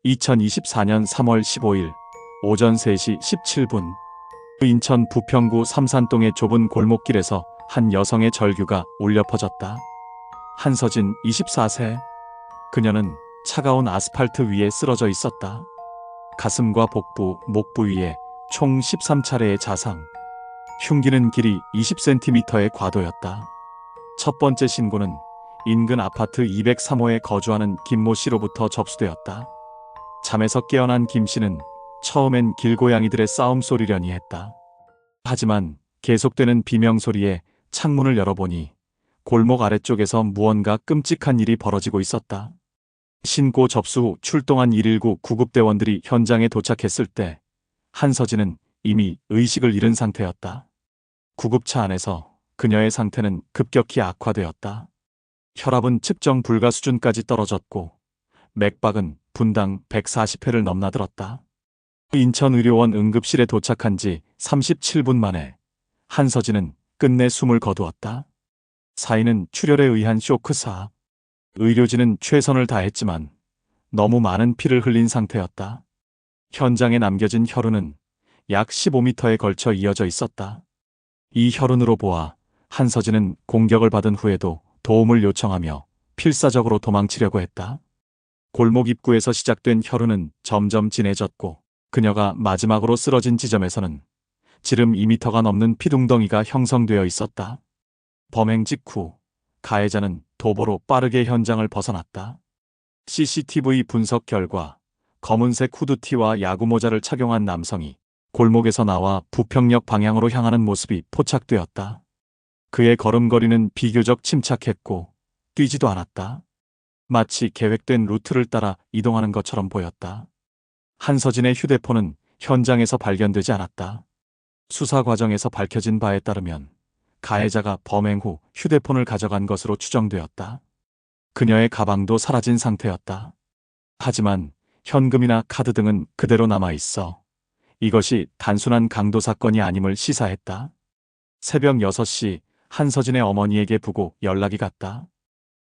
2024년 3월 15일 오전 3시 17분 인천 부평구 삼산동의 좁은 골목길에서 한 여성의 절규가 울려 퍼졌다. 한서진 24세. 그녀는 차가운 아스팔트 위에 쓰러져 있었다. 가슴과 복부, 목부 위에 총 13차례의 자상. 흉기는 길이 20cm의 과도였다. 첫 번째 신고는 인근 아파트 203호에 거주하는 김모 씨로부터 접수되었다. 잠에서 깨어난 김 씨는 처음엔 길고양이들의 싸움 소리려니 했다. 하지만 계속되는 비명소리에 창문을 열어보니 골목 아래쪽에서 무언가 끔찍한 일이 벌어지고 있었다. 신고 접수 후 출동한 119 구급대원들이 현장에 도착했을 때 한서진은 이미 의식을 잃은 상태였다. 구급차 안에서 그녀의 상태는 급격히 악화되었다. 혈압은 측정 불가 수준까지 떨어졌고 맥박은 분당 140회를 넘나들었다. 인천의료원 응급실에 도착한 지 37분 만에 한서진은 끝내 숨을 거두었다. 사인은 출혈에 의한 쇼크사. 의료진은 최선을 다했지만 너무 많은 피를 흘린 상태였다. 현장에 남겨진 혈흔은 약 15m에 걸쳐 이어져 있었다. 이 혈흔으로 보아 한서진은 공격을 받은 후에도 도움을 요청하며 필사적으로 도망치려고 했다. 골목 입구에서 시작된 혈흔은 점점 진해졌고 그녀가 마지막으로 쓰러진 지점에서는 지름 2m가 넘는 피둥덩이가 형성되어 있었다. 범행 직후 가해자는 도보로 빠르게 현장을 벗어났다. CCTV 분석 결과 검은색 후드티와 야구모자를 착용한 남성이 골목에서 나와 부평역 방향으로 향하는 모습이 포착되었다. 그의 걸음걸이는 비교적 침착했고 뛰지도 않았다. 마치 계획된 루트를 따라 이동하는 것처럼 보였다. 한서진의 휴대폰은 현장에서 발견되지 않았다. 수사 과정에서 밝혀진 바에 따르면 가해자가 범행 후 휴대폰을 가져간 것으로 추정되었다. 그녀의 가방도 사라진 상태였다. 하지만 현금이나 카드 등은 그대로 남아있어 이것이 단순한 강도 사건이 아님을 시사했다. 새벽 6시 한서진의 어머니에게 부고 연락이 갔다.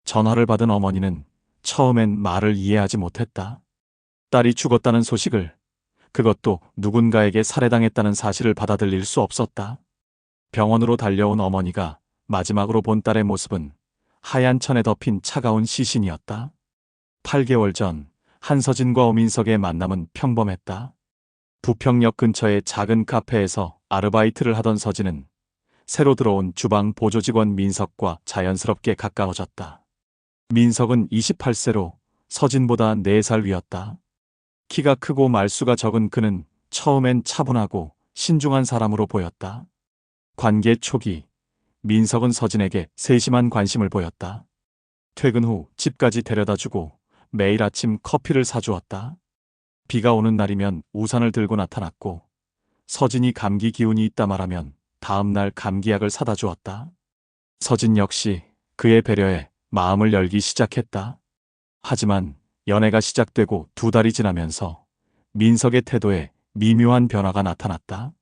전화를 받은 어머니는 처음엔 말을 이해하지 못했다. 딸이 죽었다는 소식을, 그것도 누군가에게 살해당했다는 사실을 받아들일 수 없었다. 병원으로 달려온 어머니가 마지막으로 본 딸의 모습은 하얀 천에 덮인 차가운 시신이었다. 8개월 전 한서진과 오민석의 만남은 평범했다. 부평역 근처의 작은 카페에서 아르바이트를 하던 서진은 새로 들어온 주방 보조직원 민석과 자연스럽게 가까워졌다. 민석은 28세로 서진보다 4살 위였다. 키가 크고 말수가 적은 그는 처음엔 차분하고 신중한 사람으로 보였다. 관계 초기, 민석은 서진에게 세심한 관심을 보였다. 퇴근 후 집까지 데려다주고 매일 아침 커피를 사주었다. 비가 오는 날이면 우산을 들고 나타났고 서진이 감기 기운이 있다 말하면 다음 날 감기약을 사다 주었다. 서진 역시 그의 배려에 마음을 열기 시작했다. 하지만 연애가 시작되고 2달이 지나면서 민석의 태도에 미묘한 변화가 나타났다.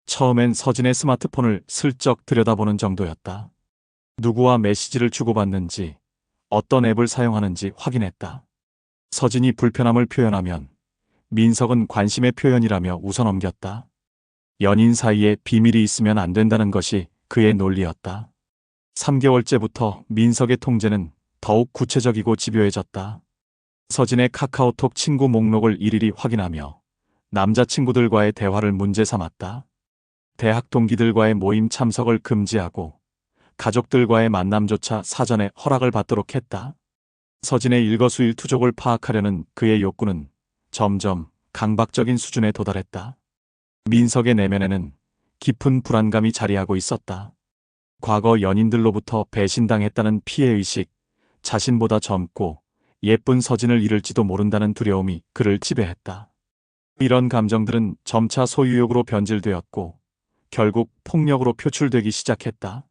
처음엔 서진의 스마트폰을 슬쩍 들여다보는 정도였다. 누구와 메시지를 주고받는지, 어떤 앱을 사용하는지 확인했다. 서진이 불편함을 표현하면 민석은 관심의 표현이라며 웃어넘겼다. 연인 사이에 비밀이 있으면 안 된다는 것이 그의 논리였다. 3개월째부터 민석의 통제는 더욱 구체적이고 집요해졌다. 서진의 카카오톡 친구 목록을 일일이 확인하며 남자친구들과의 대화를 문제 삼았다. 대학 동기들과의 모임 참석을 금지하고 가족들과의 만남조차 사전에 허락을 받도록 했다. 서진의 일거수일투족을 파악하려는 그의 욕구는 점점 강박적인 수준에 도달했다. 민석의 내면에는 깊은 불안감이 자리하고 있었다. 과거 연인들로부터 배신당했다는 피해의식, 자신보다 젊고 예쁜 서진을 잃을지도 모른다는 두려움이 그를 지배했다. 이런 감정들은 점차 소유욕으로 변질되었고 결국 폭력으로 표출되기 시작했다.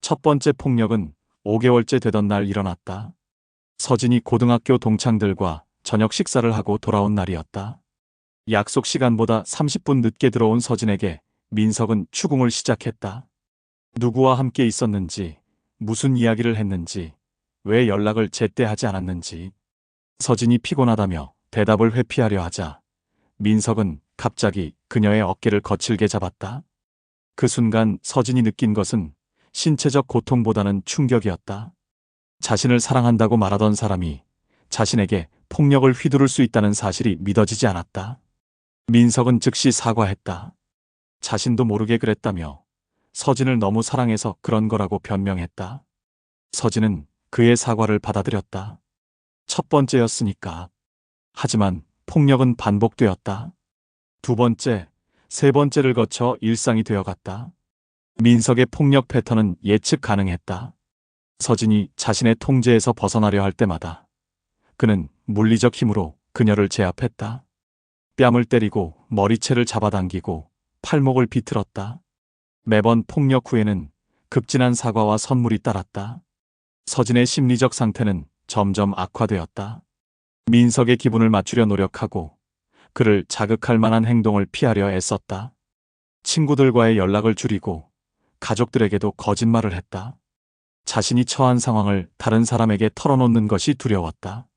첫 번째 폭력은 5개월째 되던 날 일어났다. 서진이 고등학교 동창들과 저녁 식사를 하고 돌아온 날이었다. 약속 시간보다 30분 늦게 들어온 서진에게 민석은 추궁을 시작했다. 누구와 함께 있었는지, 무슨 이야기를 했는지, 왜 연락을 제때 하지 않았는지. 서진이 피곤하다며 대답을 회피하려 하자 민석은 갑자기 그녀의 어깨를 거칠게 잡았다. 그 순간 서진이 느낀 것은 신체적 고통보다는 충격이었다. 자신을 사랑한다고 말하던 사람이 자신에게 폭력을 휘두를 수 있다는 사실이 믿어지지 않았다. 민석은 즉시 사과했다. 자신도 모르게 그랬다며 서진을 너무 사랑해서 그런 거라고 변명했다. 서진은 그의 사과를 받아들였다. 첫 번째였으니까. 하지만 폭력은 반복되었다. 두 번째, 세 번째를 거쳐 일상이 되어갔다. 민석의 폭력 패턴은 예측 가능했다. 서진이 자신의 통제에서 벗어나려 할 때마다 그는 물리적 힘으로 그녀를 제압했다. 뺨을 때리고 머리채를 잡아당기고 팔목을 비틀었다. 매번 폭력 후에는 급진한 사과와 선물이 따랐다. 서진의 심리적 상태는 점점 악화되었다. 민석의 기분을 맞추려 노력하고 그를 자극할 만한 행동을 피하려 애썼다. 친구들과의 연락을 줄이고 가족들에게도 거짓말을 했다. 자신이 처한 상황을 다른 사람에게 털어놓는 것이 두려웠다.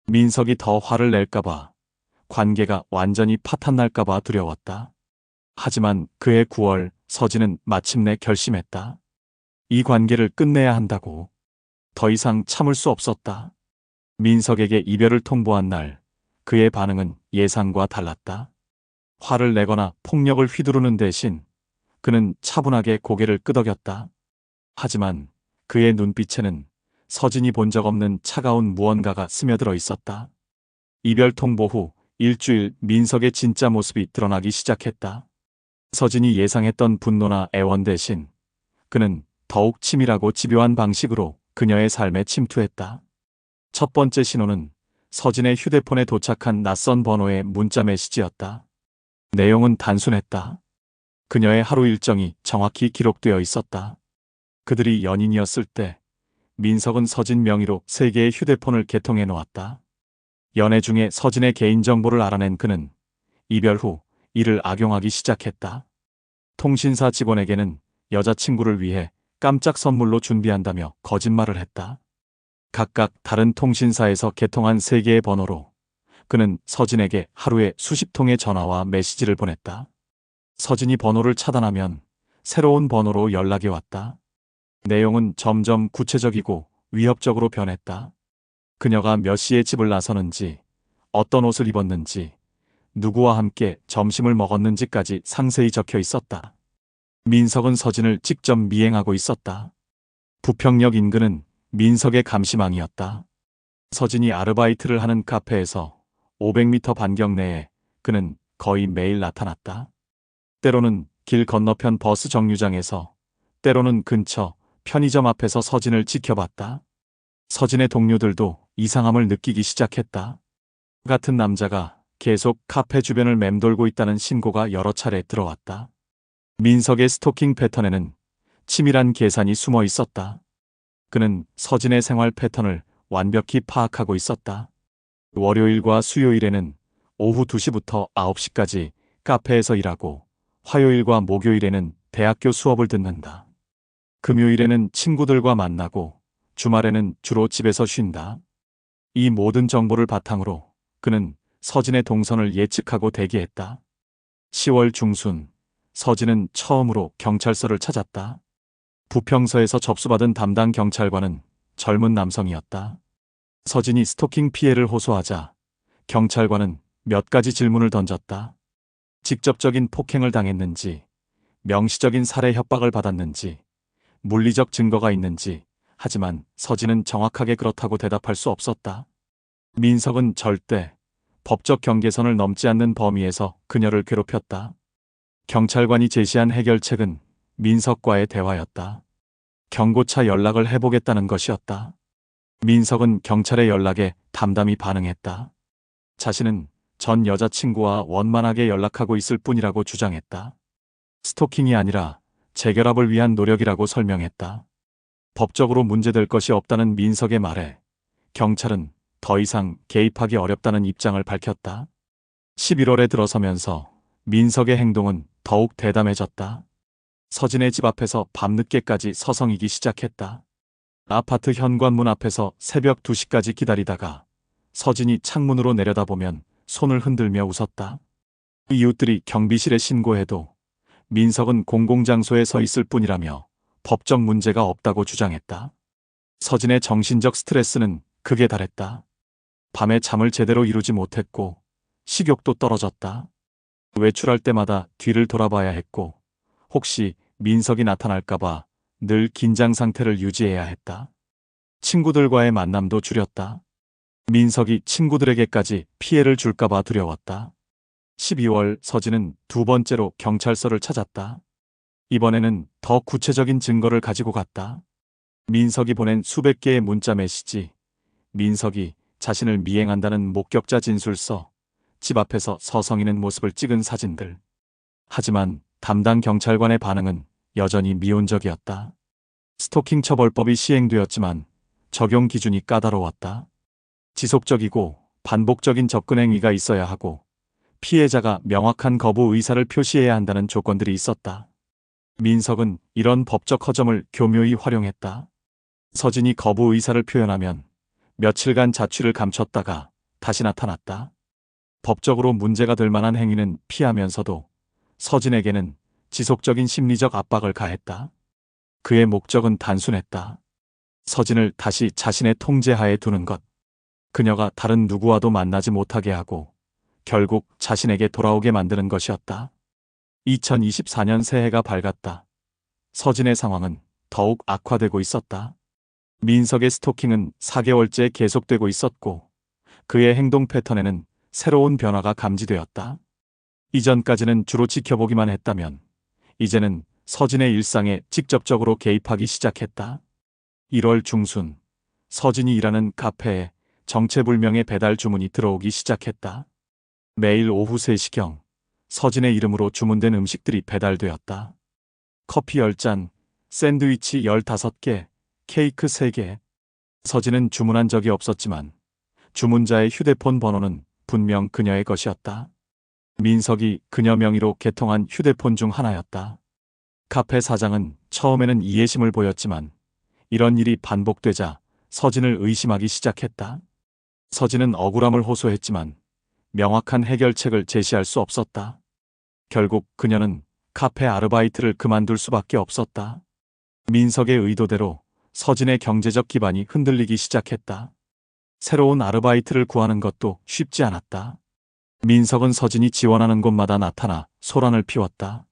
민석이 더 화를 낼까봐, 관계가 완전히 파탄날까봐 두려웠다. 하지만 그해 9월 서진은 마침내 결심했다. 이 관계를 끝내야 한다고. 더 이상 참을 수 없었다. 민석에게 이별을 통보한 날 그의 반응은 예상과 달랐다. 화를 내거나 폭력을 휘두르는 대신 그는 차분하게 고개를 끄덕였다. 하지만 그의 눈빛에는 서진이 본 적 없는 차가운 무언가가 스며들어 있었다. 이별 통보 후 일주일 민석의 진짜 모습이 드러나기 시작했다. 서진이 예상했던 분노나 애원 대신 그는 더욱 치밀하고 집요한 방식으로 그녀의 삶에 침투했다. 첫 번째 신호는 서진의 휴대폰에 도착한 낯선 번호의 문자 메시지였다. 내용은 단순했다. 그녀의 하루 일정이 정확히 기록되어 있었다. 그들이 연인이었을 때 민석은 서진 명의로 3개의 휴대폰을 개통해 놓았다. 연애 중에 서진의 개인정보를 알아낸 그는 이별 후 이를 악용하기 시작했다. 통신사 직원에게는 여자친구를 위해 깜짝 선물로 준비한다며 거짓말을 했다. 각각 다른 통신사에서 개통한 3개의 번호로 그는 서진에게 하루에 수십 통의 전화와 메시지를 보냈다. 서진이 번호를 차단하면 새로운 번호로 연락이 왔다. 내용은 점점 구체적이고 위협적으로 변했다. 그녀가 몇 시에 집을 나서는지, 어떤 옷을 입었는지, 누구와 함께 점심을 먹었는지까지 상세히 적혀 있었다. 민석은 서진을 직접 미행하고 있었다. 부평역 인근은 민석의 감시망이었다. 서진이 아르바이트를 하는 카페에서 500m 반경 내에 그는 거의 매일 나타났다. 때로는 길 건너편 버스 정류장에서, 때로는 근처 편의점 앞에서 서진을 지켜봤다. 서진의 동료들도 이상함을 느끼기 시작했다. 같은 남자가 계속 카페 주변을 맴돌고 있다는 신고가 여러 차례 들어왔다. 민석의 스토킹 패턴에는 치밀한 계산이 숨어 있었다. 그는 서진의 생활 패턴을 완벽히 파악하고 있었다. 월요일과 수요일에는 오후 2시부터 9시까지 카페에서 일하고 화요일과 목요일에는 대학교 수업을 듣는다. 금요일에는 친구들과 만나고 주말에는 주로 집에서 쉰다. 이 모든 정보를 바탕으로 그는 서진의 동선을 예측하고 대기했다. 10월 중순 서진은 처음으로 경찰서를 찾았다. 부평서에서 접수받은 담당 경찰관은 젊은 남성이었다. 서진이 스토킹 피해를 호소하자 경찰관은 몇 가지 질문을 던졌다. 직접적인 폭행을 당했는지, 명시적인 살해 협박을 받았는지, 물리적 증거가 있는지. 하지만 서진은 정확하게 그렇다고 대답할 수 없었다. 민석은 절대 법적 경계선을 넘지 않는 범위에서 그녀를 괴롭혔다. 경찰관이 제시한 해결책은 민석과의 대화였다. 경고차 연락을 해보겠다는 것이었다. 민석은 경찰의 연락에 담담히 반응했다. 자신은 전 여자친구와 원만하게 연락하고 있을 뿐이라고 주장했다. 스토킹이 아니라 재결합을 위한 노력이라고 설명했다. 법적으로 문제될 것이 없다는 민석의 말에 경찰은 더 이상 개입하기 어렵다는 입장을 밝혔다. 11월에 들어서면서 민석의 행동은 더욱 대담해졌다. 서진의 집 앞에서 밤늦게까지 서성이기 시작했다. 아파트 현관문 앞에서 새벽 2시까지 기다리다가 서진이 창문으로 내려다보면 손을 흔들며 웃었다. 이웃들이 경비실에 신고해도 민석은 공공장소에 서 있을 뿐이라며 법적 문제가 없다고 주장했다. 서진의 정신적 스트레스는 극에 달했다. 밤에 잠을 제대로 이루지 못했고 식욕도 떨어졌다. 외출할 때마다 뒤를 돌아봐야 했고 혹시 민석이 나타날까봐 늘 긴장 상태를 유지해야 했다. 친구들과의 만남도 줄였다. 민석이 친구들에게까지 피해를 줄까봐 두려웠다. 12월 서진은 두 번째로 경찰서를 찾았다. 이번에는 더 구체적인 증거를 가지고 갔다. 민석이 보낸 수백 개의 문자 메시지, 민석이 자신을 미행한다는 목격자 진술서, 집 앞에서 서성이는 모습을 찍은 사진들. 하지만 담당 경찰관의 반응은 여전히 미온적이었다. 스토킹 처벌법이 시행되었지만 적용 기준이 까다로웠다. 지속적이고 반복적인 접근 행위가 있어야 하고 피해자가 명확한 거부 의사를 표시해야 한다는 조건들이 있었다. 민석은 이런 법적 허점을 교묘히 활용했다. 서진이 거부 의사를 표현하면 며칠간 자취를 감췄다가 다시 나타났다. 법적으로 문제가 될 만한 행위는 피하면서도 서진에게는 지속적인 심리적 압박을 가했다. 그의 목적은 단순했다. 서진을 다시 자신의 통제하에 두는 것. 그녀가 다른 누구와도 만나지 못하게 하고 결국 자신에게 돌아오게 만드는 것이었다. 2024년 새해가 밝았다. 서진의 상황은 더욱 악화되고 있었다. 민석의 스토킹은 4개월째 계속되고 있었고 그의 행동 패턴에는 새로운 변화가 감지되었다. 이전까지는 주로 지켜보기만 했다면 이제는 서진의 일상에 직접적으로 개입하기 시작했다. 1월 중순 서진이 일하는 카페에 정체불명의 배달 주문이 들어오기 시작했다. 매일 오후 3시경 서진의 이름으로 주문된 음식들이 배달되었다. 커피 10잔, 샌드위치 15개, 케이크 3개. 서진은 주문한 적이 없었지만 주문자의 휴대폰 번호는 분명 그녀의 것이었다. 민석이 그녀 명의로 개통한 휴대폰 중 하나였다. 카페 사장은 처음에는 이해심을 보였지만 이런 일이 반복되자 서진을 의심하기 시작했다. 서진은 억울함을 호소했지만 명확한 해결책을 제시할 수 없었다. 결국 그녀는 카페 아르바이트를 그만둘 수밖에 없었다. 민석의 의도대로 서진의 경제적 기반이 흔들리기 시작했다. 새로운 아르바이트를 구하는 것도 쉽지 않았다. 민석은 서진이 지원하는 곳마다 나타나 소란을 피웠다.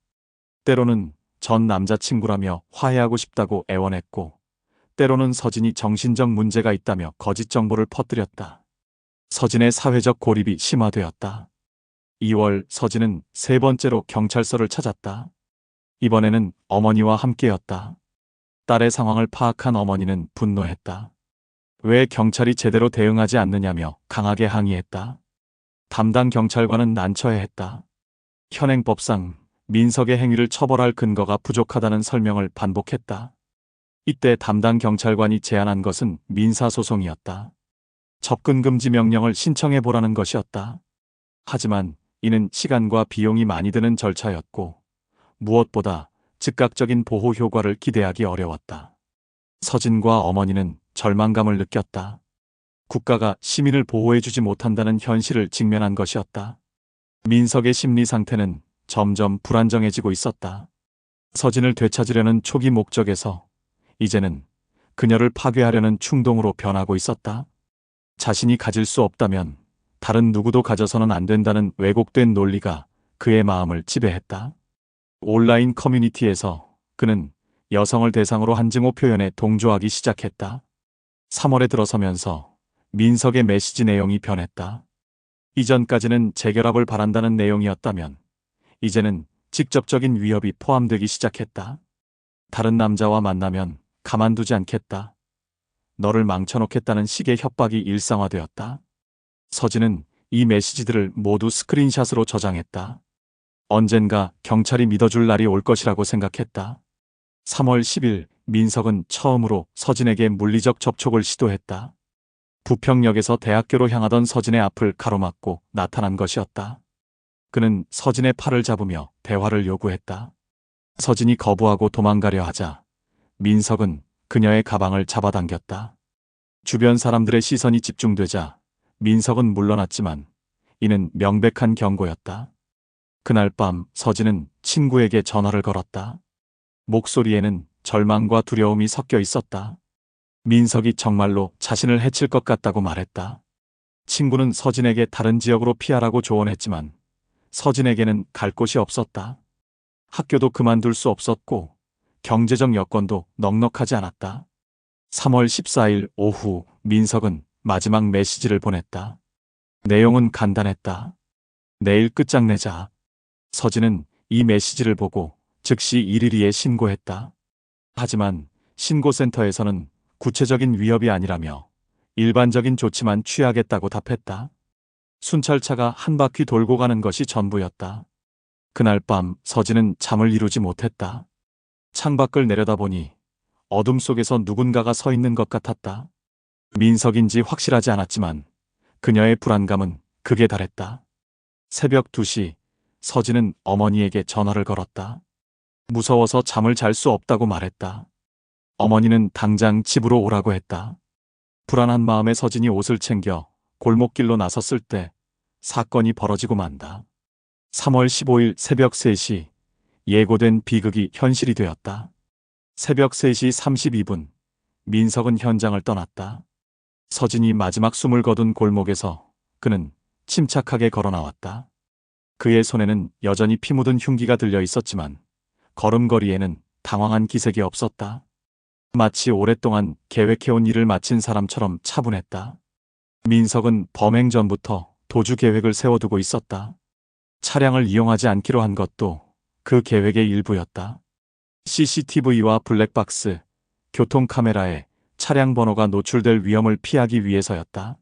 때로는 전 남자친구라며 화해하고 싶다고 애원했고 때로는 서진이 정신적 문제가 있다며 거짓 정보를 퍼뜨렸다. 서진의 사회적 고립이 심화되었다. 2월 서진은 3번째로 경찰서를 찾았다. 이번에는 어머니와 함께였다. 딸의 상황을 파악한 어머니는 분노했다. 왜 경찰이 제대로 대응하지 않느냐며 강하게 항의했다. 담당 경찰관은 난처해했다. 현행법상 민석의 행위를 처벌할 근거가 부족하다는 설명을 반복했다. 이때 담당 경찰관이 제안한 것은 민사소송이었다. 접근금지 명령을 신청해보라는 것이었다. 하지만 이는 시간과 비용이 많이 드는 절차였고 무엇보다 즉각적인 보호 효과를 기대하기 어려웠다. 서진과 어머니는 절망감을 느꼈다. 국가가 시민을 보호해주지 못한다는 현실을 직면한 것이었다. 민석의 심리 상태는 점점 불안정해지고 있었다. 서진을 되찾으려는 초기 목적에서 이제는 그녀를 파괴하려는 충동으로 변하고 있었다. 자신이 가질 수 없다면 다른 누구도 가져서는 안 된다는 왜곡된 논리가 그의 마음을 지배했다. 온라인 커뮤니티에서 그는 여성을 대상으로 한 증오 표현에 동조하기 시작했다. 3월에 들어서면서 민석의 메시지 내용이 변했다. 이전까지는 재결합을 바란다는 내용이었다면 이제는 직접적인 위협이 포함되기 시작했다. 다른 남자와 만나면 가만두지 않겠다. 너를 망쳐놓겠다는 식의 협박이 일상화되었다. 서진은 이 메시지들을 모두 스크린샷으로 저장했다. 언젠가 경찰이 믿어줄 날이 올 것이라고 생각했다. 3월 10일 민석은 처음으로 서진에게 물리적 접촉을 시도했다. 부평역에서 대학교로 향하던 서진의 앞을 가로막고 나타난 것이었다. 그는 서진의 팔을 잡으며 대화를 요구했다. 서진이 거부하고 도망가려 하자 민석은 그녀의 가방을 잡아당겼다. 주변 사람들의 시선이 집중되자 민석은 물러났지만 이는 명백한 경고였다. 그날 밤 서진은 친구에게 전화를 걸었다. 목소리에는 절망과 두려움이 섞여 있었다. 민석이 정말로 자신을 해칠 것 같다고 말했다. 친구는 서진에게 다른 지역으로 피하라고 조언했지만 서진에게는 갈 곳이 없었다. 학교도 그만둘 수 없었고 경제적 여건도 넉넉하지 않았다. 3월 14일 오후 민석은 마지막 메시지를 보냈다. 내용은 간단했다. 내일 끝장내자. 서진은 이 메시지를 보고 즉시 112에 신고했다. 하지만 신고센터에서는 구체적인 위협이 아니라며 일반적인 조치만 취하겠다고 답했다. 순찰차가 한 바퀴 돌고 가는 것이 전부였다. 그날 밤 서진은 잠을 이루지 못했다. 창밖을 내려다보니 어둠 속에서 누군가가 서 있는 것 같았다. 민석인지 확실하지 않았지만 그녀의 불안감은 극에 달했다. 새벽 2시 서진은 어머니에게 전화를 걸었다. 무서워서 잠을 잘 수 없다고 말했다. 어머니는 당장 집으로 오라고 했다. 불안한 마음에 서진이 옷을 챙겨 골목길로 나섰을 때 사건이 벌어지고 만다. 3월 15일 새벽 3시 예고된 비극이 현실이 되었다. 새벽 3시 32분 민석은 현장을 떠났다. 서진이 마지막 숨을 거둔 골목에서 그는 침착하게 걸어 나왔다. 그의 손에는 여전히 피 묻은 흉기가 들려 있었지만 걸음걸이에는 당황한 기색이 없었다. 마치 오랫동안 계획해온 일을 마친 사람처럼 차분했다. 민석은 범행 전부터 도주 계획을 세워두고 있었다. 차량을 이용하지 않기로 한 것도 그 계획의 일부였다. CCTV와 블랙박스, 교통카메라에 차량 번호가 노출될 위험을 피하기 위해서였다.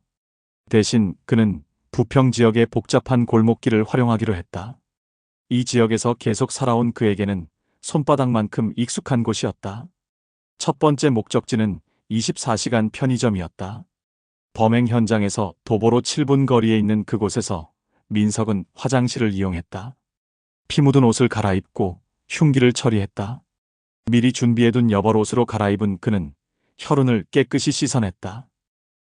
대신 그는 부평 지역의 복잡한 골목길을 활용하기로 했다. 이 지역에서 계속 살아온 그에게는 손바닥만큼 익숙한 곳이었다. 첫 번째 목적지는 24시간 편의점이었다. 범행 현장에서 도보로 7분 거리에 있는 그곳에서 민석은 화장실을 이용했다. 피 묻은 옷을 갈아입고 흉기를 처리했다. 미리 준비해둔 여벌옷으로 갈아입은 그는 혈흔을 깨끗이 씻어냈다.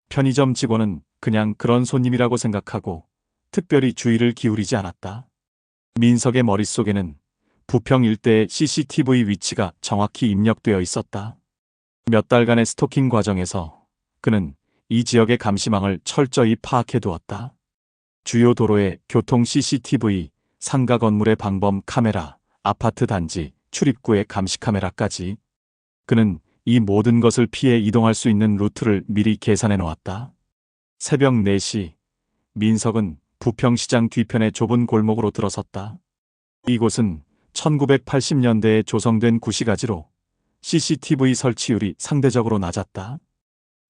편의점 직원은 그냥 그런 손님이라고 생각하고 특별히 주의를 기울이지 않았다. 민석의 머릿속에는 부평 일대의 CCTV 위치가 정확히 입력되어 있었다. 몇 달간의 스토킹 과정에서 그는 이 지역의 감시망을 철저히 파악해 두었다. 주요 도로의 교통 CCTV, 상가 건물의 방범 카메라, 아파트 단지, 출입구의 감시 카메라까지. 그는 이 모든 것을 피해 이동할 수 있는 루트를 미리 계산해 놓았다. 새벽 4시, 민석은 부평시장 뒤편의 좁은 골목으로 들어섰다. 이곳은 1980년대에 조성된 구시가지로 CCTV 설치율이 상대적으로 낮았다.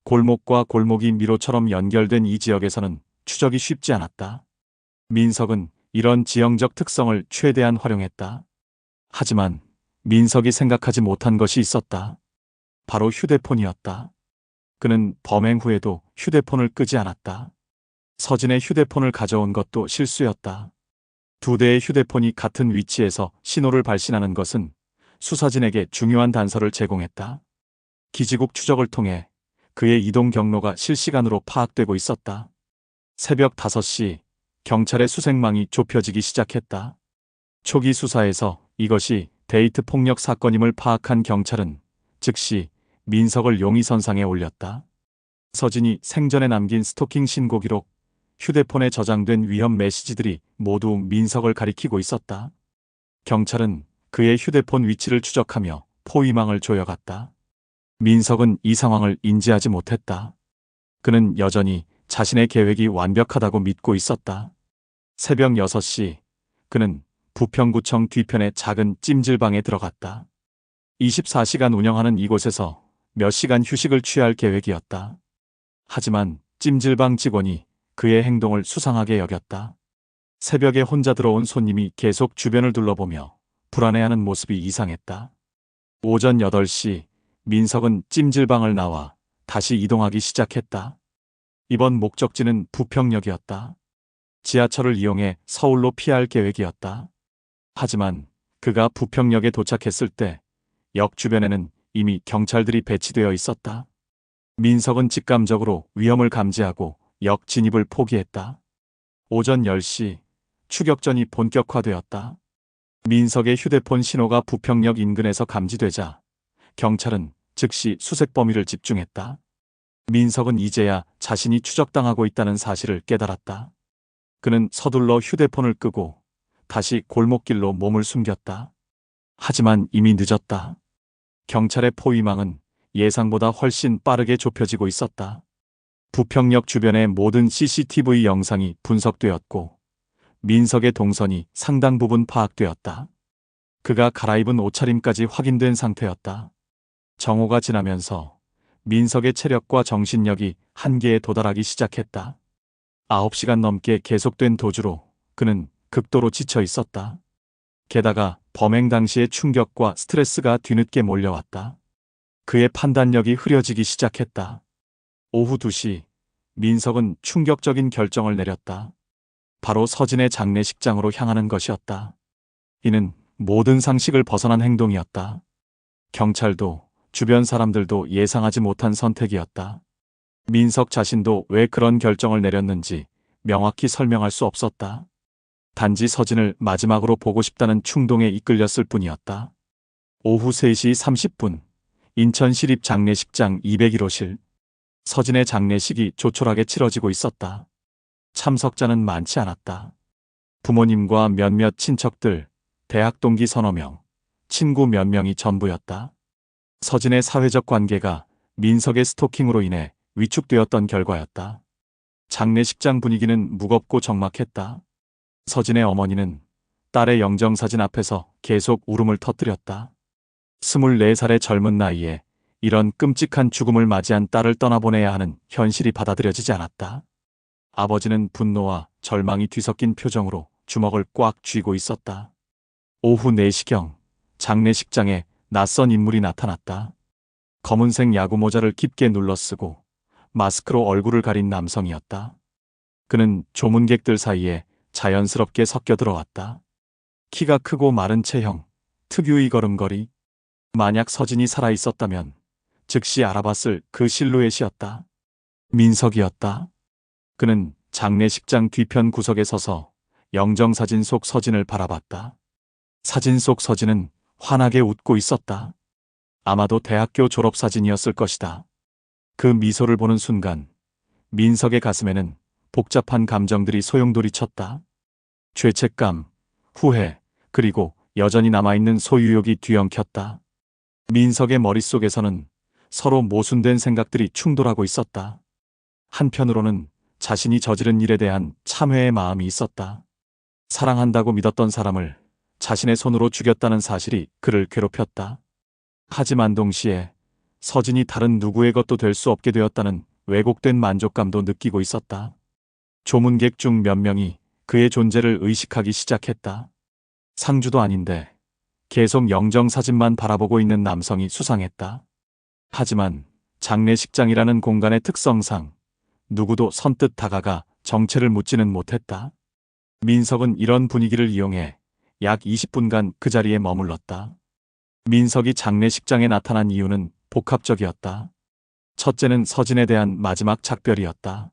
골목과 골목이 미로처럼 연결된 이 지역에서는 추적이 쉽지 않았다. 민석은 이런 지형적 특성을 최대한 활용했다. 하지만 민석이 생각하지 못한 것이 있었다. 바로 휴대폰이었다. 그는 범행 후에도 휴대폰을 끄지 않았다. 서진의 휴대폰을 가져온 것도 실수였다. 두 대의 휴대폰이 같은 위치에서 신호를 발신하는 것은 수사진에게 중요한 단서를 제공했다. 기지국 추적을 통해 그의 이동 경로가 실시간으로 파악되고 있었다. 새벽 5시 경찰의 수색망이 좁혀지기 시작했다. 초기 수사에서 이것이 데이트 폭력 사건임을 파악한 경찰은 즉시 민석을 용의선상에 올렸다. 서진이 생전에 남긴 스토킹 신고 기록, 휴대폰에 저장된 위험 메시지들이 모두 민석을 가리키고 있었다. 경찰은 그의 휴대폰 위치를 추적하며 포위망을 조여갔다. 민석은 이 상황을 인지하지 못했다. 그는 여전히 자신의 계획이 완벽하다고 믿고 있었다. 새벽 6시 그는 부평구청 뒤편의 작은 찜질방에 들어갔다. 24시간 운영하는 이곳에서 몇 시간 휴식을 취할 계획이었다. 하지만 찜질방 직원이 그의 행동을 수상하게 여겼다. 새벽에 혼자 들어온 손님이 계속 주변을 둘러보며 불안해하는 모습이 이상했다. 오전 8시 민석은 찜질방을 나와 다시 이동하기 시작했다. 이번 목적지는 부평역이었다. 지하철을 이용해 서울로 피할 계획이었다. 하지만 그가 부평역에 도착했을 때 역 주변에는 이미 경찰들이 배치되어 있었다. 민석은 직감적으로 위험을 감지하고 역 진입을 포기했다. 오전 10시 추격전이 본격화되었다. 민석의 휴대폰 신호가 부평역 인근에서 감지되자 경찰은 즉시 수색 범위를 집중했다. 민석은 이제야 자신이 추적당하고 있다는 사실을 깨달았다. 그는 서둘러 휴대폰을 끄고 다시 골목길로 몸을 숨겼다. 하지만 이미 늦었다. 경찰의 포위망은 예상보다 훨씬 빠르게 좁혀지고 있었다. 부평역 주변의 모든 CCTV 영상이 분석되었고 민석의 동선이 상당 부분 파악되었다. 그가 갈아입은 옷차림까지 확인된 상태였다. 정오가 지나면서 민석의 체력과 정신력이 한계에 도달하기 시작했다. 9시간 넘게 계속된 도주로 그는 극도로 지쳐 있었다. 게다가 범행 당시의 충격과 스트레스가 뒤늦게 몰려왔다. 그의 판단력이 흐려지기 시작했다. 오후 2시 민석은 충격적인 결정을 내렸다. 바로 서진의 장례식장으로 향하는 것이었다. 이는 모든 상식을 벗어난 행동이었다. 경찰도 주변 사람들도 예상하지 못한 선택이었다. 민석 자신도 왜 그런 결정을 내렸는지 명확히 설명할 수 없었다. 단지 서진을 마지막으로 보고 싶다는 충동에 이끌렸을 뿐이었다. 오후 3시 30분 인천시립 장례식장 201호실. 서진의 장례식이 조촐하게 치러지고 있었다. 참석자는 많지 않았다. 부모님과 몇몇 친척들, 대학 동기 서너 명, 친구 몇 명이 전부였다. 서진의 사회적 관계가 민석의 스토킹으로 인해 위축되었던 결과였다. 장례식장 분위기는 무겁고 적막했다. 서진의 어머니는 딸의 영정사진 앞에서 계속 울음을 터뜨렸다. 24살의 젊은 나이에 이런 끔찍한 죽음을 맞이한 딸을 떠나보내야 하는 현실이 받아들여지지 않았다. 아버지는 분노와 절망이 뒤섞인 표정으로 주먹을 꽉 쥐고 있었다. 오후 4시경 장례식장에 낯선 인물이 나타났다. 검은색 야구 모자를 깊게 눌러쓰고 마스크로 얼굴을 가린 남성이었다. 그는 조문객들 사이에 자연스럽게 섞여 들어왔다. 키가 크고 마른 체형, 특유의 걸음걸이. 만약 서진이 살아있었다면 즉시 알아봤을 그 실루엣이었다. 민석이었다. 그는 장례식장 뒤편 구석에 서서 영정사진 속 서진을 바라봤다. 사진 속 서진은 환하게 웃고 있었다. 아마도 대학교 졸업사진이었을 것이다. 그 미소를 보는 순간 민석의 가슴에는 복잡한 감정들이 소용돌이쳤다. 죄책감, 후회, 그리고 여전히 남아있는 소유욕이 뒤엉켰다. 민석의 머릿속에서는 서로 모순된 생각들이 충돌하고 있었다. 한편으로는 자신이 저지른 일에 대한 참회의 마음이 있었다. 사랑한다고 믿었던 사람을 자신의 손으로 죽였다는 사실이 그를 괴롭혔다. 하지만 동시에 서진이 다른 누구의 것도 될 수 없게 되었다는 왜곡된 만족감도 느끼고 있었다. 조문객 중 몇 명이 그의 존재를 의식하기 시작했다. 상주도 아닌데 계속 영정사진만 바라보고 있는 남성이 수상했다. 하지만 장례식장이라는 공간의 특성상 누구도 선뜻 다가가 정체를 묻지는 못했다. 민석은 이런 분위기를 이용해 약 20분간 그 자리에 머물렀다. 민석이 장례식장에 나타난 이유는 복합적이었다. 첫째는 서진에 대한 마지막 작별이었다.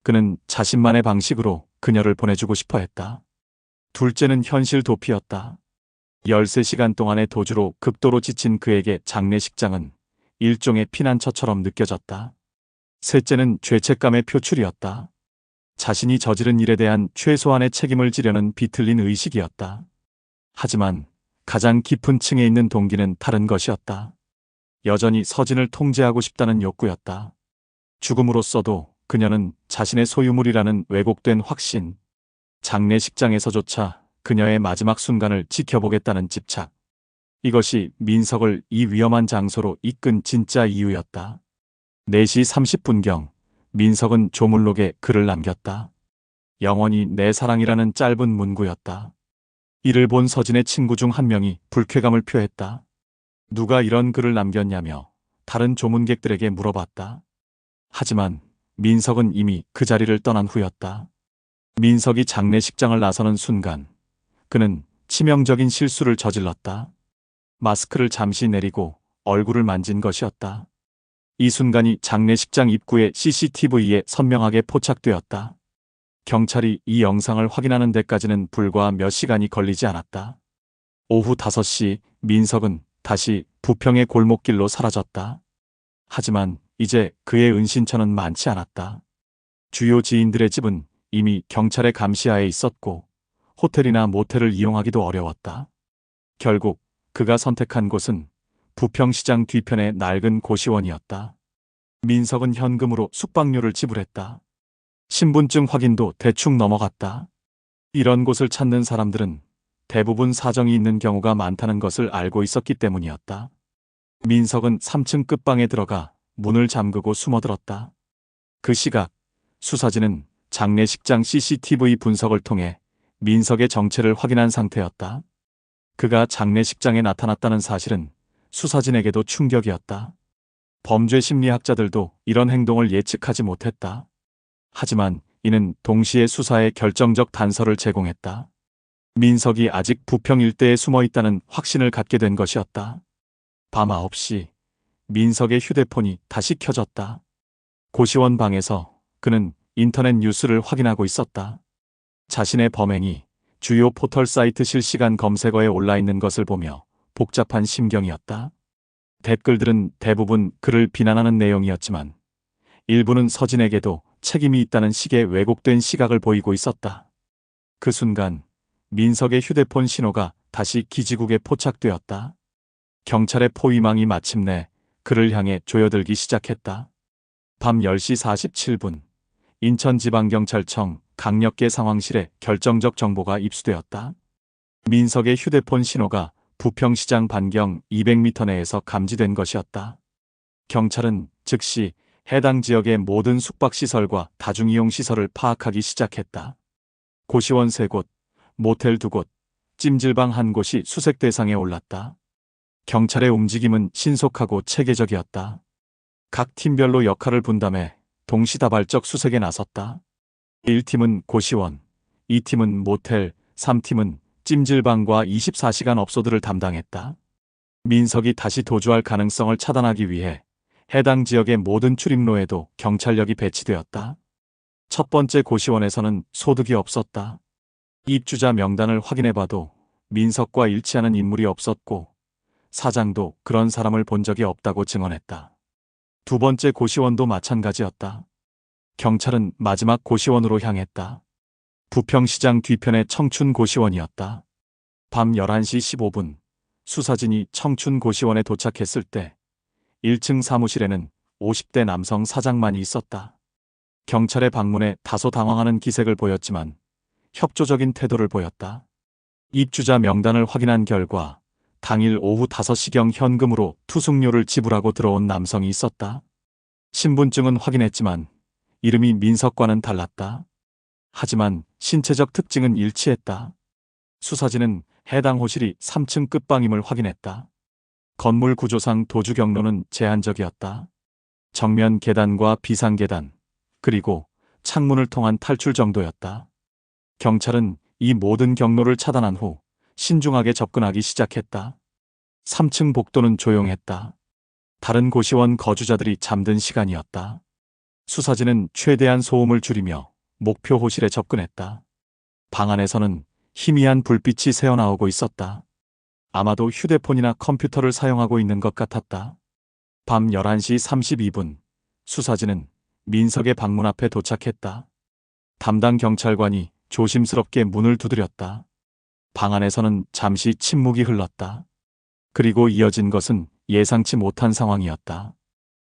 그는 자신만의 방식으로 그녀를 보내주고 싶어 했다. 둘째는 현실 도피였다. 13시간 동안의 도주로 극도로 지친 그에게 장례식장은 일종의 피난처처럼 느껴졌다. 셋째는 죄책감의 표출이었다. 자신이 저지른 일에 대한 최소한의 책임을 지려는 비틀린 의식이었다. 하지만 가장 깊은 층에 있는 동기는 다른 것이었다. 여전히 서진을 통제하고 싶다는 욕구였다. 죽음으로써도 그녀는 자신의 소유물이라는 왜곡된 확신, 장례식장에서조차 그녀의 마지막 순간을 지켜보겠다는 집착. 이것이 민석을 이 위험한 장소로 이끈 진짜 이유였다. 4시 30분경 민석은 조물록에 글을 남겼다. 영원히 내 사랑이라는 짧은 문구였다. 이를 본 서진의 친구 중 한 명이 불쾌감을 표했다. 누가 이런 글을 남겼냐며 다른 조문객들에게 물어봤다. 하지만 민석은 이미 그 자리를 떠난 후였다. 민석이 장례식장을 나서는 순간 그는 치명적인 실수를 저질렀다. 마스크를 잠시 내리고 얼굴을 만진 것이었다. 이 순간이 장례식장 입구의 CCTV에 선명하게 포착되었다. 경찰이 이 영상을 확인하는 데까지는 불과 몇 시간이 걸리지 않았다. 오후 5시 민석은 다시 부평의 골목길로 사라졌다. 하지만 이제 그의 은신처는 많지 않았다. 주요 지인들의 집은 이미 경찰의 감시하에 있었고 호텔이나 모텔을 이용하기도 어려웠다. 결국 그가 선택한 곳은 부평시장 뒤편의 낡은 고시원이었다. 민석은 현금으로 숙박료를 지불했다. 신분증 확인도 대충 넘어갔다. 이런 곳을 찾는 사람들은 대부분 사정이 있는 경우가 많다는 것을 알고 있었기 때문이었다. 민석은 3층 끝방에 들어가 문을 잠그고 숨어들었다. 그 시각 수사진은 장례식장 CCTV 분석을 통해 민석의 정체를 확인한 상태였다. 그가 장례식장에 나타났다는 사실은 수사진에게도 충격이었다. 범죄 심리학자들도 이런 행동을 예측하지 못했다. 하지만 이는 동시에 수사에 결정적 단서를 제공했다. 민석이 아직 부평 일대에 숨어 있다는 확신을 갖게 된 것이었다. 밤 9시 민석의 휴대폰이 다시 켜졌다. 고시원 방에서 그는 인터넷 뉴스를 확인하고 있었다. 자신의 범행이 주요 포털 사이트 실시간 검색어에 올라 있는 것을 보며 복잡한 심경이었다. 댓글들은 대부분 그를 비난하는 내용이었지만 일부는 서진에게도 책임이 있다는 식의 왜곡된 시각을 보이고 있었다. 그 순간 민석의 휴대폰 신호가 다시 기지국에 포착되었다. 경찰의 포위망이 마침내 그를 향해 조여들기 시작했다. 밤 10시 47분 인천지방경찰청 강력계 상황실에 결정적 정보가 입수되었다. 민석의 휴대폰 신호가 부평시장 반경 200m 내에서 감지된 것이었다. 경찰은 즉시 해당 지역의 모든 숙박시설과 다중이용시설을 파악하기 시작했다. 고시원 3곳, 모텔 2곳, 찜질방 1곳이 수색 대상에 올랐다. 경찰의 움직임은 신속하고 체계적이었다. 각 팀별로 역할을 분담해 동시다발적 수색에 나섰다. 1팀은 고시원, 2팀은 모텔, 3팀은 찜질방과 24시간 업소들을 담당했다. 민석이 다시 도주할 가능성을 차단하기 위해 해당 지역의 모든 출입로에도 경찰력이 배치되었다. 첫 번째 고시원에서는 소득이 없었다. 입주자 명단을 확인해봐도 민석과 일치하는 인물이 없었고 사장도 그런 사람을 본 적이 없다고 증언했다. 두 번째 고시원도 마찬가지였다. 경찰은 마지막 고시원으로 향했다. 부평시장 뒤편의 청춘 고시원이었다. 밤 11시 15분 수사진이 청춘 고시원에 도착했을 때 1층 사무실에는 50대 남성 사장만이 있었다. 경찰의 방문에 다소 당황하는 기색을 보였지만 협조적인 태도를 보였다. 입주자 명단을 확인한 결과 당일 오후 5시경 현금으로 투숙료를 지불하고 들어온 남성이 있었다. 신분증은 확인했지만 이름이 민석과는 달랐다. 하지만 신체적 특징은 일치했다. 수사진은 해당 호실이 3층 끝방임을 확인했다. 건물 구조상 도주 경로는 제한적이었다. 정면 계단과 비상계단, 그리고 창문을 통한 탈출 정도였다. 경찰은 이 모든 경로를 차단한 후 신중하게 접근하기 시작했다. 3층 복도는 조용했다. 다른 고시원 거주자들이 잠든 시간이었다. 수사진은 최대한 소음을 줄이며 목표 호실에 접근했다. 방 안에서는 희미한 불빛이 새어나오고 있었다. 아마도 휴대폰이나 컴퓨터를 사용하고 있는 것 같았다. 밤 11시 32분 수사진은 민석의 방문 앞에 도착했다. 담당 경찰관이 조심스럽게 문을 두드렸다. 방 안에서는 잠시 침묵이 흘렀다. 그리고 이어진 것은 예상치 못한 상황이었다.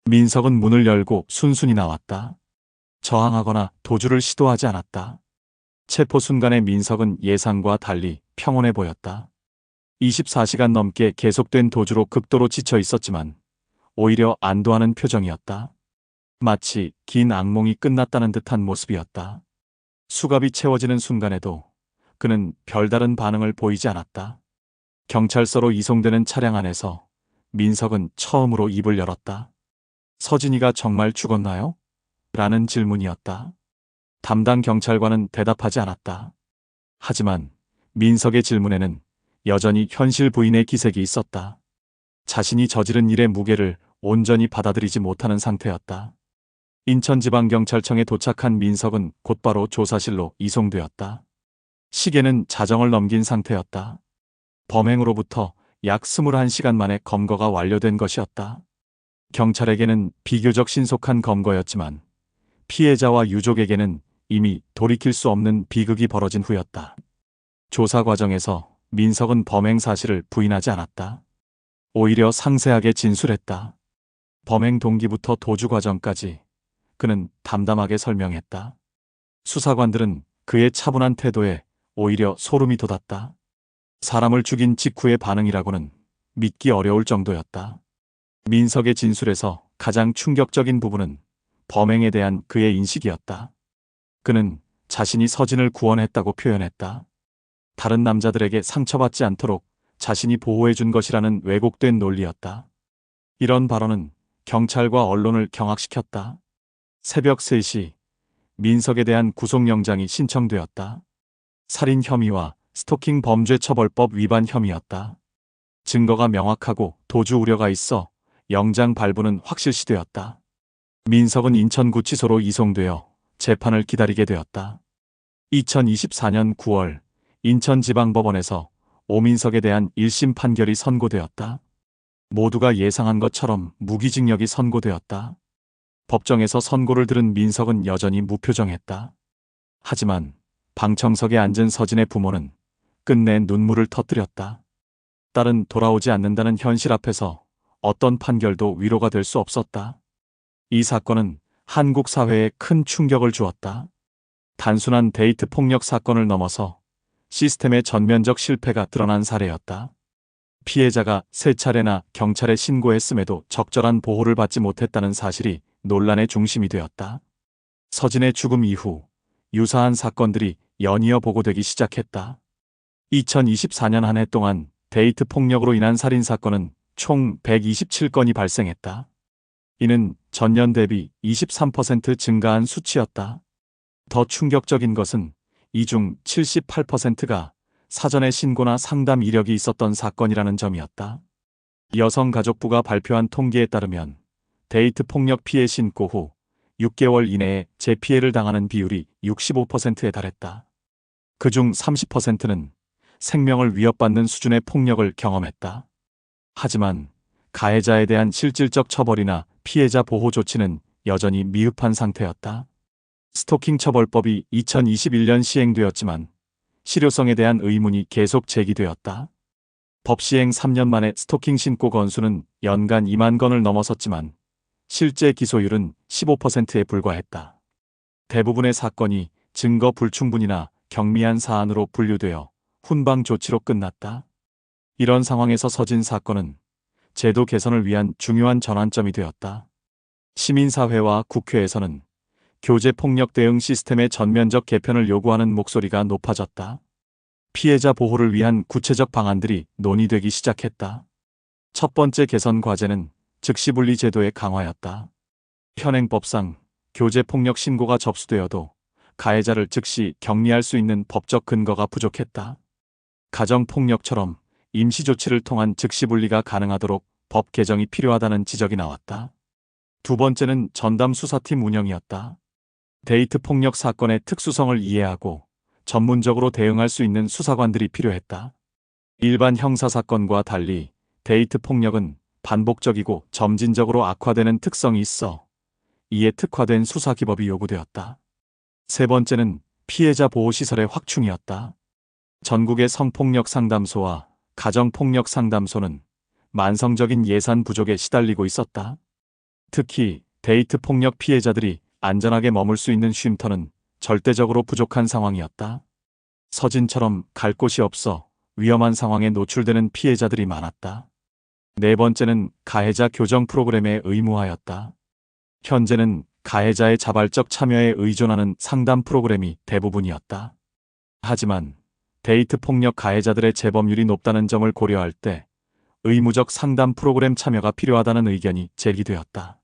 민석은 문을 열고 순순히 나왔다. 저항하거나 도주를 시도하지 않았다. 체포 순간의 민석은 예상과 달리 평온해 보였다. 24시간 넘게 계속된 도주로 극도로 지쳐 있었지만 오히려 안도하는 표정이었다. 마치 긴 악몽이 끝났다는 듯한 모습이었다. 수갑이 채워지는 순간에도 그는 별다른 반응을 보이지 않았다. 경찰서로 이송되는 차량 안에서 민석은 처음으로 입을 열었다. 서진이가 정말 죽었나요? 라는 질문이었다. 담당 경찰관은 대답하지 않았다. 하지만 민석의 질문에는 여전히 현실 부인의 기색이 있었다. 자신이 저지른 일의 무게를 온전히 받아들이지 못하는 상태였다. 인천지방경찰청에 도착한 민석은 곧바로 조사실로 이송되었다. 시계는 자정을 넘긴 상태였다. 범행으로부터 약 21시간 만에 검거가 완료된 것이었다. 경찰에게는 비교적 신속한 검거였지만 피해자와 유족에게는 이미 돌이킬 수 없는 비극이 벌어진 후였다. 조사 과정에서 민석은 범행 사실을 부인하지 않았다. 오히려 상세하게 진술했다. 범행 동기부터 도주 과정까지 그는 담담하게 설명했다. 수사관들은 그의 차분한 태도에 오히려 소름이 돋았다. 사람을 죽인 직후의 반응이라고는 믿기 어려울 정도였다. 민석의 진술에서 가장 충격적인 부분은 범행에 대한 그의 인식이었다. 그는 자신이 서진을 구원했다고 표현했다. 다른 남자들에게 상처받지 않도록 자신이 보호해준 것이라는 왜곡된 논리였다. 이런 발언은 경찰과 언론을 경악시켰다. 새벽 3시 민석에 대한 구속영장이 신청되었다. 살인 혐의와 스토킹 범죄처벌법 위반 혐의였다. 증거가 명확하고 도주 우려가 있어 영장 발부는 확실시되었다. 민석은 인천구치소로 이송되어 재판을 기다리게 되었다. 2024년 9월 인천지방법원에서 오민석에 대한 1심 판결이 선고되었다. 모두가 예상한 것처럼 무기징역이 선고되었다. 법정에서 선고를 들은 민석은 여전히 무표정했다. 하지만 방청석에 앉은 서진의 부모는 끝내 눈물을 터뜨렸다. 딸은 돌아오지 않는다는 현실 앞에서 어떤 판결도 위로가 될 수 없었다. 이 사건은 한국 사회에 큰 충격을 주었다. 단순한 데이트 폭력 사건을 넘어서 시스템의 전면적 실패가 드러난 사례였다. 피해자가 3차례나 경찰에 신고했음에도 적절한 보호를 받지 못했다는 사실이 논란의 중심이 되었다. 서진의 죽음 이후 유사한 사건들이 연이어 보고되기 시작했다. 2024년 한 해 동안 데이트 폭력으로 인한 살인사건은 총 127건이 발생했다. 이는 전년 대비 23% 증가한 수치였다. 더 충격적인 것은 이 중 78%가 사전에 신고나 상담 이력이 있었던 사건이라는 점이었다. 여성가족부가 발표한 통계에 따르면 데이트 폭력 피해 신고 후 6개월 이내에 재피해를 당하는 비율이 65%에 달했다. 그중 30%는 생명을 위협받는 수준의 폭력을 경험했다. 하지만 가해자에 대한 실질적 처벌이나 피해자 보호 조치는 여전히 미흡한 상태였다. 스토킹 처벌법이 2021년 시행되었지만 실효성에 대한 의문이 계속 제기되었다. 법 시행 3년 만에 스토킹 신고 건수는 연간 2만 건을 넘어섰지만 실제 기소율은 15%에 불과했다. 대부분의 사건이 증거 불충분이나 경미한 사안으로 분류되어 훈방 조치로 끝났다. 이런 상황에서 서진 사건은 제도 개선을 위한 중요한 전환점이 되었다. 시민사회와 국회에서는 교제폭력 대응 시스템의 전면적 개편을 요구하는 목소리가 높아졌다. 피해자 보호를 위한 구체적 방안들이 논의되기 시작했다. 첫 번째 개선 과제는 즉시분리 제도의 강화였다. 현행법상 교제폭력 신고가 접수되어도 가해자를 즉시 격리할 수 있는 법적 근거가 부족했다. 가정폭력처럼 임시조치를 통한 즉시분리가 가능하도록 법 개정이 필요하다는 지적이 나왔다. 두 번째는 전담 수사팀 운영이었다. 데이트 폭력 사건의 특수성을 이해하고 전문적으로 대응할 수 있는 수사관들이 필요했다. 일반 형사사건과 달리 데이트 폭력은 반복적이고 점진적으로 악화되는 특성이 있어 이에 특화된 수사기법이 요구되었다. 세 번째는 피해자 보호시설의 확충이었다. 전국의 성폭력 상담소와 가정폭력 상담소는 만성적인 예산 부족에 시달리고 있었다. 특히 데이트 폭력 피해자들이 안전하게 머물 수 있는 쉼터는 절대적으로 부족한 상황이었다. 서진처럼 갈 곳이 없어 위험한 상황에 노출되는 피해자들이 많았다. 네 번째는 가해자 교정 프로그램의 의무화였다. 현재는 가해자의 자발적 참여에 의존하는 상담 프로그램이 대부분이었다. 하지만 데이트 폭력 가해자들의 재범률이 높다는 점을 고려할 때 의무적 상담 프로그램 참여가 필요하다는 의견이 제기되었다.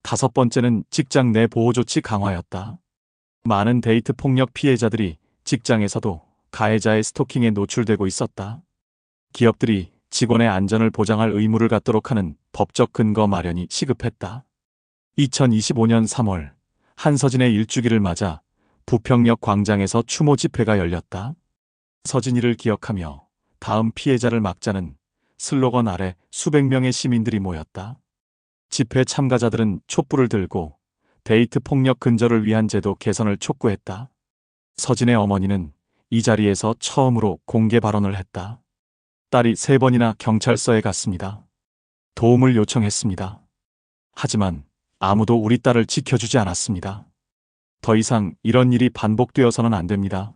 다섯 번째는 직장 내 보호조치 강화였다. 많은 데이트 폭력 피해자들이 직장에서도 가해자의 스토킹에 노출되고 있었다. 기업들이 직원의 안전을 보장할 의무를 갖도록 하는 법적 근거 마련이 시급했다. 2025년 3월 한서진의 일주기를 맞아 부평역 광장에서 추모 집회가 열렸다. 서진이를 기억하며 다음 피해자를 막자는 슬로건 아래 수백 명의 시민들이 모였다. 집회 참가자들은 촛불을 들고 데이트 폭력 근절을 위한 제도 개선을 촉구했다. 서진의 어머니는 이 자리에서 처음으로 공개 발언을 했다. 딸이 3번이나 경찰서에 갔습니다. 도움을 요청했습니다. 하지만 아무도 우리 딸을 지켜주지 않았습니다. 더 이상 이런 일이 반복되어서는 안 됩니다.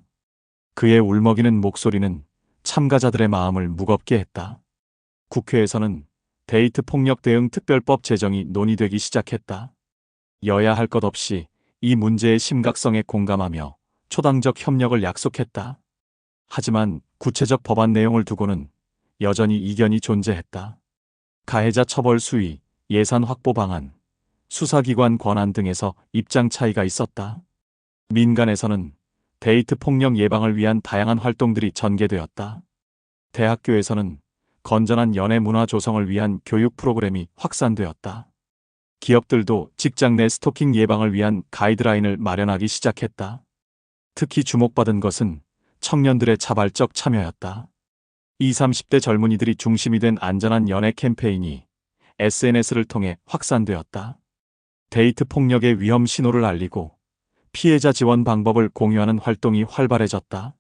그의 울먹이는 목소리는 참가자들의 마음을 무겁게 했다. 국회에서는 데이트 폭력 대응 특별법 제정이 논의되기 시작했다. 여야 할 것 없이 이 문제의 심각성에 공감하며 초당적 협력을 약속했다. 하지만 구체적 법안 내용을 두고는 여전히 이견이 존재했다. 가해자 처벌 수위, 예산 확보 방안, 수사기관 권한 등에서 입장 차이가 있었다. 민간에서는 데이트 폭력 예방을 위한 다양한 활동들이 전개되었다. 대학교에서는 건전한 연애 문화 조성을 위한 교육 프로그램이 확산되었다. 기업들도 직장 내 스토킹 예방을 위한 가이드라인을 마련하기 시작했다. 특히 주목받은 것은 청년들의 자발적 참여였다. 20, 30대 젊은이들이 중심이 된 안전한 연애 캠페인이 SNS를 통해 확산되었다. 데이트 폭력의 위험 신호를 알리고 피해자 지원 방법을 공유하는 활동이 활발해졌다.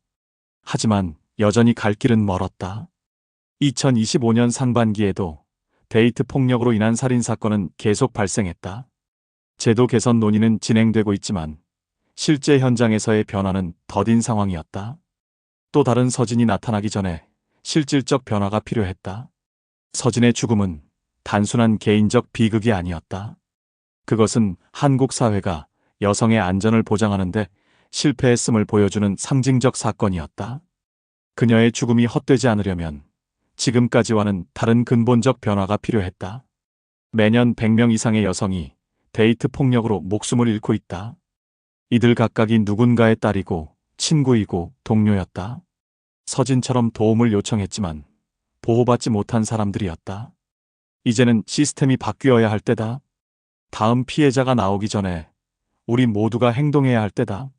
하지만 여전히 갈 길은 멀었다. 2025년 상반기에도 데이트 폭력으로 인한 살인 사건은 계속 발생했다. 제도 개선 논의는 진행되고 있지만 실제 현장에서의 변화는 더딘 상황이었다. 또 다른 서진이 나타나기 전에 실질적 변화가 필요했다. 서진의 죽음은 단순한 개인적 비극이 아니었다. 그것은 한국 사회가 여성의 안전을 보장하는데 실패했음을 보여주는 상징적 사건이었다. 그녀의 죽음이 헛되지 않으려면 지금까지와는 다른 근본적 변화가 필요했다. 매년 100명 이상의 여성이 데이트 폭력으로 목숨을 잃고 있다. 이들 각각이 누군가의 딸이고 친구이고 동료였다. 서진처럼 도움을 요청했지만 보호받지 못한 사람들이었다. 이제는 시스템이 바뀌어야 할 때다. 다음 피해자가 나오기 전에 우리 모두가 행동해야 할 때다.